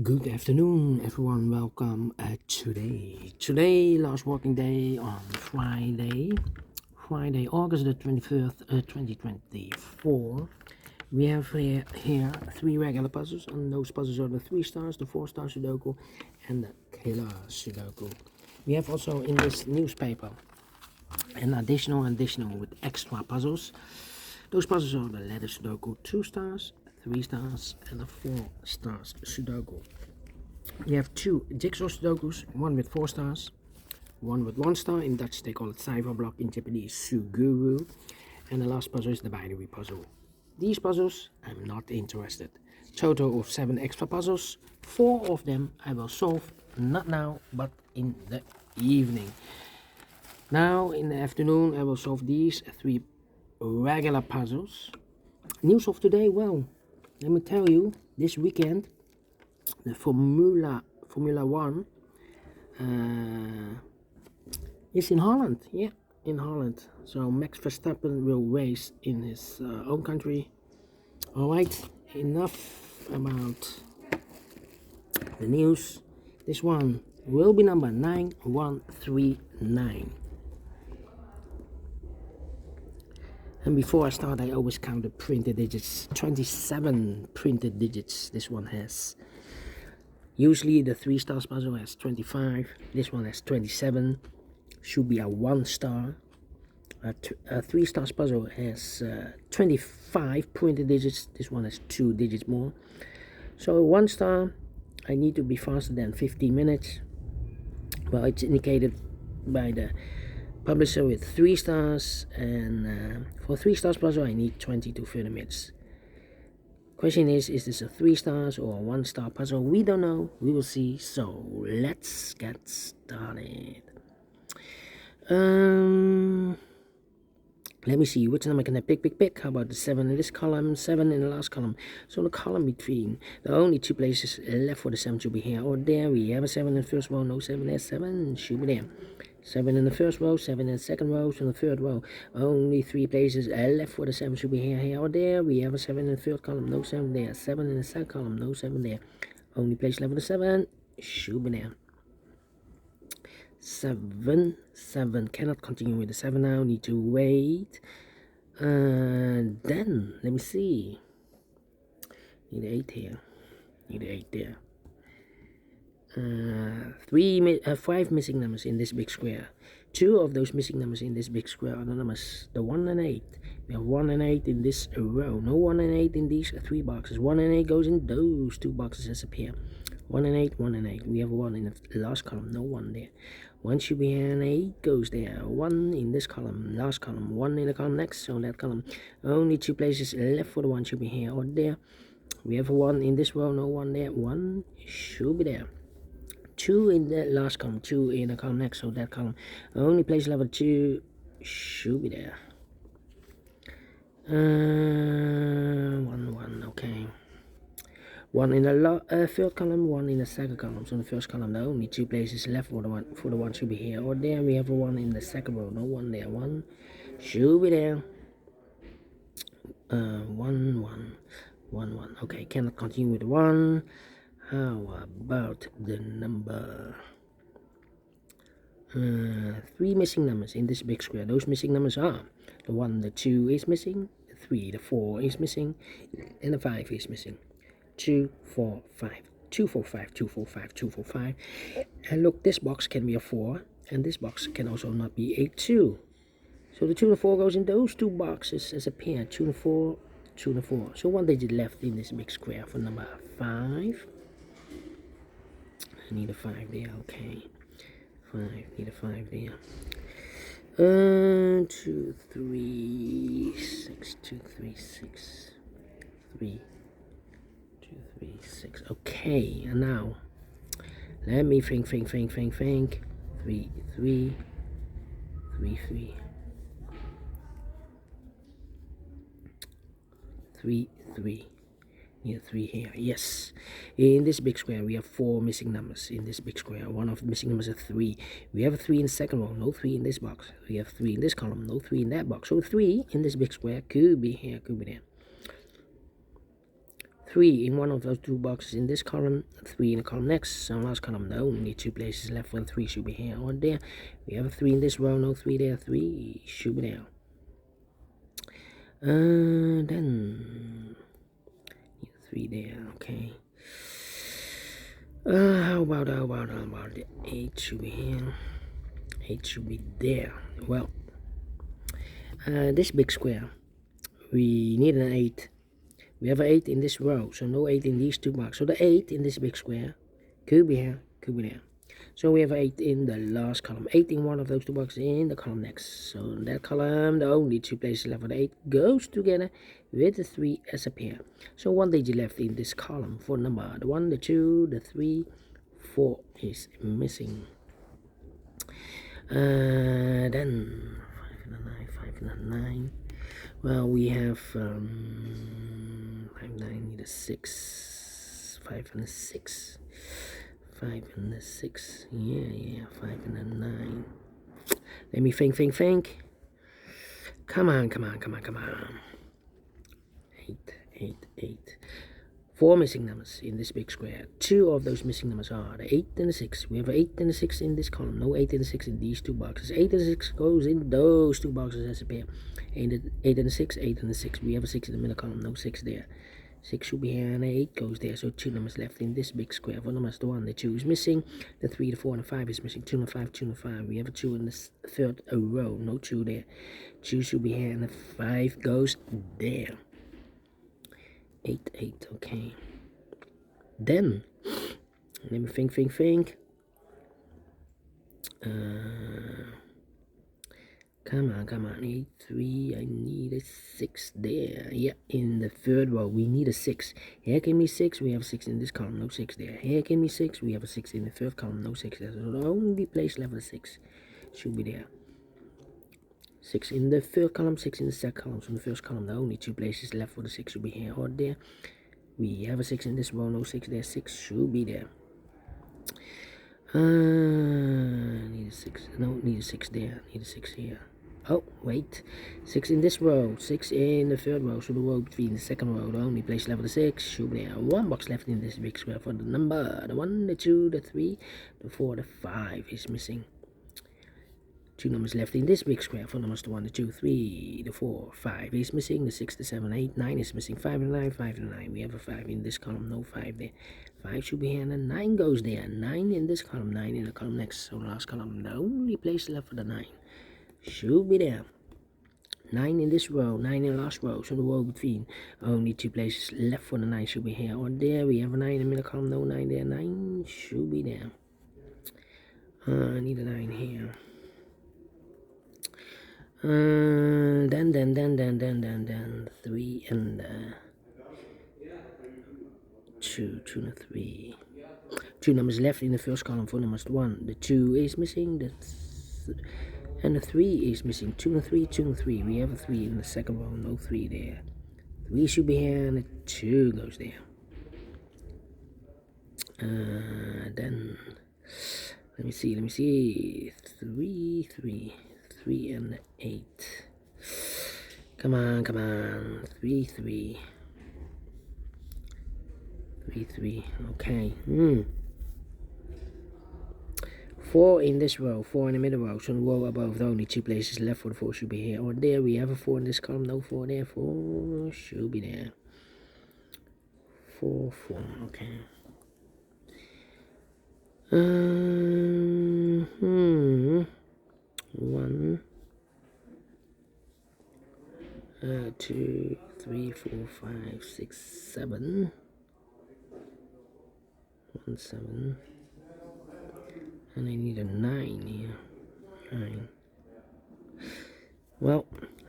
Good afternoon, everyone. Welcome today, last working day on Friday, August the 25th, 2024. We have here three regular puzzles, and those puzzles are the 3 stars, the 4 star Sudoku, and the killer Sudoku. We have also in this newspaper an additional with extra puzzles. Those puzzles are the letter Sudoku 2 stars, 3 stars, and the 4 stars Sudoku. We have 2 jigsaw Sudokus, one with 4 stars, one with 1 star. In Dutch they call it cipher block, in Japanese suguru. And the last puzzle is the binary puzzle. These puzzles I'm not interested. Total of 7 extra puzzles. 4 of them I will solve not now but in the evening. Now in the afternoon I will solve these 3 regular puzzles. News of today, well, let me tell you, this weekend the Formula 1 is in Holland. Yeah, in Holland. So Max Verstappen will race in his own country. Alright, enough about the news. This one will be number 9139. And before I start, I always count the printed digits. 27 printed digits this one has. Usually the 3 stars puzzle has 25. This one has 27. Should be a 1 star. A 3 stars puzzle has 25 printed digits. This one has 2 digits more. So 1 star, I need to be faster than 15 minutes. Well, it's indicated by the publisher with 3 stars, and for 3 stars puzzle I need 20 to 30 minutes. Question is this a 3 stars or a 1 star puzzle? We don't know, we will see. So let's get started. Let me see, which number can I pick? How about the 7 in this column, 7 in the last column? So the column between, the only 2 places left for the 7 should be here or there. We have a 7 in the first row, no 7 there, 7 should be there. 7 in the first row, 7 in the second row, so in the third row, only 3 places left for the 7 should be here or there. We have a 7 in the third column, no 7 there. 7 in the second column, no 7 there. Only place left for the 7 should be there. 7, cannot continue with the 7 now, need to wait. Then, let me see. Need 8 here, need 8 there. 5 missing numbers in this big square. 2 of those missing numbers in this big square are the numbers, the 1 and 8. We have 1 and 8 in this row. No 1 and 8 in these 3 boxes. 1 and 8 goes in those 2 boxes as appear. 1 and 8, 1 and 8. We have 1 in the last column, no 1 there. 1 should be here and 8 goes there. 1 in this column, last column. 1 in the column next, so that column. Only 2 places left for the 1 should be here or there. We have 1 in this row, no 1 there. 1 should be there. 2 in the last column, 2 in the column next, so that column. Only place level 2 should be there. 1, okay. 1 in the third column, 1 in the second column. So in the first column, the only 2 places left for the 1 should be here or there. We have a 1 in the second row, no 1 there. 1 should be there. 1. Okay, cannot continue with 1. How about the number 3 missing numbers in this big square? Those missing numbers are the 1, the 2 is missing, the 3, the 4 is missing, and the 5 is missing. 2, 4, 5. 2, 4, 5, 2, 4, 5, 2, 4, 5. And look, this box can be a 4, and this box can also not be a 2. So the 2 and the 4 goes in those 2 boxes as a pair. 2 and 4, 2 and 4. So 1 digit left in this big square for number 5. I need a 5 there, okay. 5, need a 5 there. 2, 3, 6, 2, 3, 6, 3, 2, 3, 6. Okay, and now let me think. 3, 3, 3, 3, 3, 3. Need a 3 here. Yes. In this big square, we have 4 missing numbers in this big square. One of the missing numbers is 3. We have a 3 in the second row, no 3 in this box. We have 3 in this column, no 3 in that box. So 3 in this big square could be here, could be there. 3 in one of those 2 boxes in this column, 3 in the column next. So last column, the only 2 places left for the 3 should be here or there. We have a 3 in this row, no 3 there, 3 should be there. Then 3 there, okay. How about the 8 should be here, 8 should be there. Well, this big square, we need an 8. We have an 8 in this row, so no 8 in these 2 boxes. So the 8 in this big square could be here, could be there. So we have 8 in the last column, 8 in one of those 2 boxes in the column next. So in that column, the only 2 places left for the 8 goes together with the 3 as a pair. So 1 digit left in this column for number. The 1, the 2, the 3, 4 is missing. Then 5 and a 9, 5 and a 9. Well, we have 5 and 9, need a 6, 5 and a 6. 5 and a 6, yeah, 5 and a 9. Let me think. Come on. 8. 4 missing numbers in this big square. 2 of those missing numbers are the 8 and the 6. We have 8 and the 6 in this column. No 8 and the 6 in these 2 boxes. 8 and the 6 goes in those 2 boxes as a pair. 8 and the 6, 8 and the 6. We have a 6 in the middle column. No 6 there. 6 should be here and 8 goes there. So 2 numbers left in this big square. For numbers, the 1, the 2 is missing. The 3, the 4, and the 5 is missing. 2 and 5, 2 and 5. We have a 2 in the third row. No 2 there. 2 should be here and the 5 goes there. 8, 8, okay. Then, let me think. Come on, 8, 3, I need a 6 there. Yeah, in the third row, we need a 6. Here can be 6, we have a 6 in this column, no 6 there. Here can be 6, we have a 6 in the third column, no 6 there. So the only place left for the 6 should be there. 6 in the third column, 6 in the second column. So in the first column, the only 2 places left for the 6 should be here or there. We have a 6 in this row, no 6 there. 6 should be there. Need a 6. No, need a 6 there. Need a 6 here. Oh, wait. 6 in this row. 6 in the third row. So the row between the second row, the only place left for the 6 should be there. 1 box left in this big square for the number. The 1, the 2, the 3, the 4, the 5 is missing. 2 numbers left in this big square for numbers, the 1, the 2, 3, the 4, 5 is missing. The 6, the 7, 8, 9 is missing. 5 and 9, 5 and 9. We have a 5 in this column, no 5 there. 5 should be here and the 9 goes there. 9 in this column, 9 in the column next. So the last column, the only place left for the 9 should be there. 9 in this row, 9 in the last row. So the row between, only 2 places left for the 9 should be here or there. We have a 9 in the middle column, no 9 there. 9 should be there. I need a 9 here. Then 3 and 2 and 3. 2 numbers left in the first column for numbers. 1, the 2 is missing. And the 3 is missing. 2 and 3, 2 and 3. We have a 3 in the second row, no 3 there. 3 should be here and the 2 goes there. Then let me see. 3 and 8. Come on. 3, 3. Okay. 4 in this row, 4 in the middle row. So the row above, the only 2 places left for the 4 should be here or there. We have a 4 in this column, no 4 there. 4 should be there. 4, okay. 1, 2, 3, 4, 5, 6, 7. 1, 7. And I need a 9 here. 9. Well,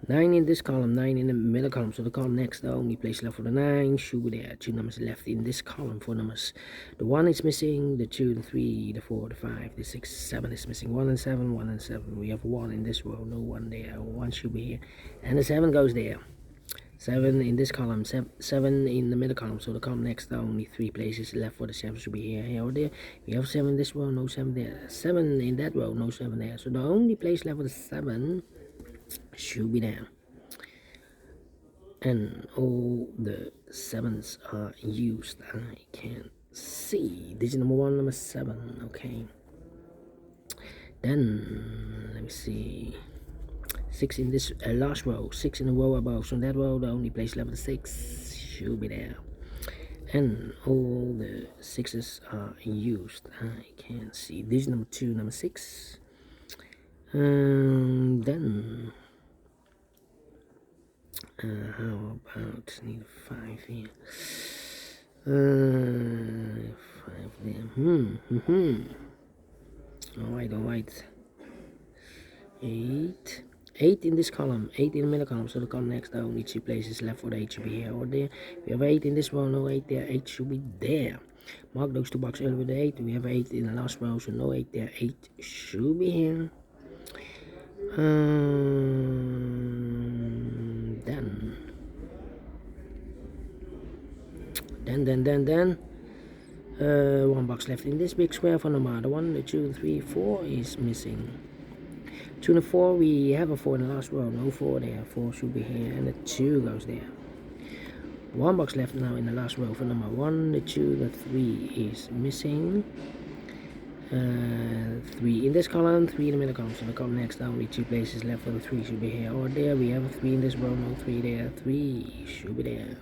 9 in this column, 9 in the middle column. So the column next, the only place left for the 9 should be there. 2 numbers left in this column for numbers. The 1 is missing, the 2, the 3, the 4, the 5, the 6, 7 is missing. 1 and 7, 1 and 7. We have 1 in this row, no 1 there. 1 should be here. And the 7 goes there. 7 in this column, 7 in the middle column. So the column next, the only 3 places left for the 7 should be here or there. We have 7 in this row, no 7 there. 7 in that row, no 7 there. So the only place left for the 7 should be there. and all the 7s are used. I can see digit number 1, number 7. Okay, then let me see, 6 in this last row, 6 in a row above. So that row, the only place level 6 should be there, and all the 6s are used. I can see digit number 2, number 6. Then how about need a 5 here? 5 there. Alright. 8 in this column, 8 in the middle column. So the column next, the only 2 places left for the 8 should be here or there. We have 8 in this row, no 8 there, 8 should be there. Mark those 2 boxes earlier with the 8. We have 8 in the last row, so no 8 there, 8 should be here. Then 1 box left in this big square for number 1, the 2, 3, 4 is missing. 2 and 4, we have a 4 in the last row, no 4 there, 4 should be here, and the 2 goes there. 1 box left now in the last row for number 1, the 2, the 3 is missing. 3 in this column, 3 in the middle column. So the column next, only 2 places left for the 3 should be here or there. We have a 3 in this row, no 3 there, 3 should be there.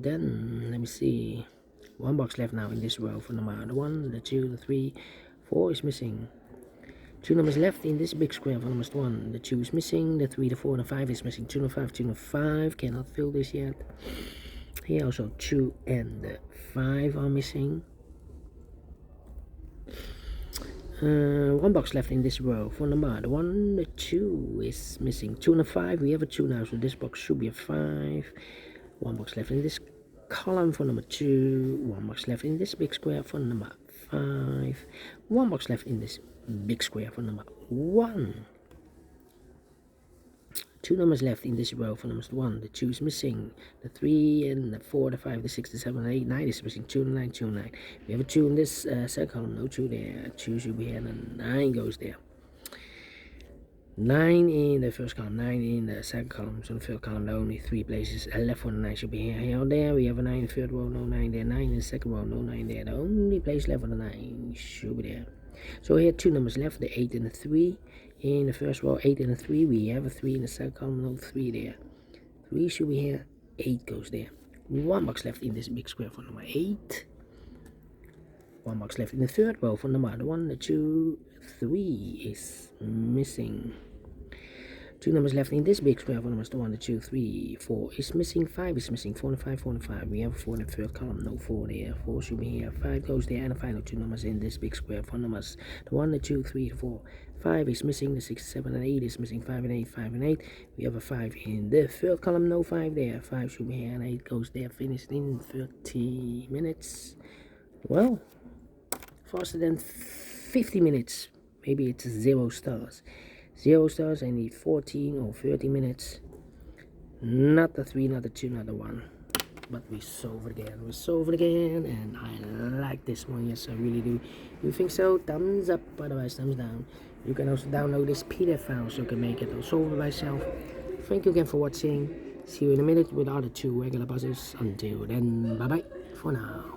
Then let me see, 1 box left now in this row for number 1, the 2, the 3, 4 is missing. 2 numbers left in this big square for number 1, the 2 is missing, the 3, the 4, and the 5 is missing. 2 and 5, 2 and 5 cannot fill this yet. Here also 2 and 5 are missing. 1 box left in this row for number 1, the 2 is missing. 2 and a 5, we have a 2 now, so this box should be a 5. 1 box left in this column for number 2. 1 box left in this big square for number 5. 1 box left in this big square for number 1. 2 numbers left in this row for number 1. The 2 is missing. The 3 and the 4, the 5, the 6, the 7, the 8, 9 is missing. 2 and 9, 2 and 9. We have a 2 in this second column. No 2 there. 2 should be here, and 9 goes there. 9 in the first column, 9 in the second column. So in the third column, there are only 3 places left for the 9 should be here or there. We have a 9 in the third row, no 9 there. 9 in the second row, no 9 there. The only place left for the 9 should be there. So here 2 numbers left, the 8 and the 3. In the first row, 8 and a 3, we have a 3 in the second column, no 3 there. 3 should be here, 8 goes there. 1 box left in this big square for number 8. 1 box left in the third row for number 1, the 2, 3 is missing. 2 numbers left in this big square for numbers 1, the 2, 3, 4 is missing. 5 is missing. 4 and 5, 4 and 5. We have a 4 in the third column, no 4 there. 4 should be here. 5 goes there, and the final 2 numbers in this big square for numbers the 1, the 2, 3, 4. 5 is missing. The 6, 7, and 8 is missing. 5 and 8, 5 and 8. We have a 5 in the third column, no 5 there. 5 should be here, and 8 goes there. Finished in 30 minutes. Well, faster than 50 minutes. Maybe it's 0 stars. 0 stars, I need 14 or 30 minutes. Not the 3, not the 2, not the 1. But we solve it again. And I like this one. Yes, I really do. You think so? Thumbs up, otherwise thumbs down. You can also download this PDF file so you can make it or solve it by yourself. Thank you again for watching. See you in a minute with the other 2 regular puzzles. Until then, bye bye for now.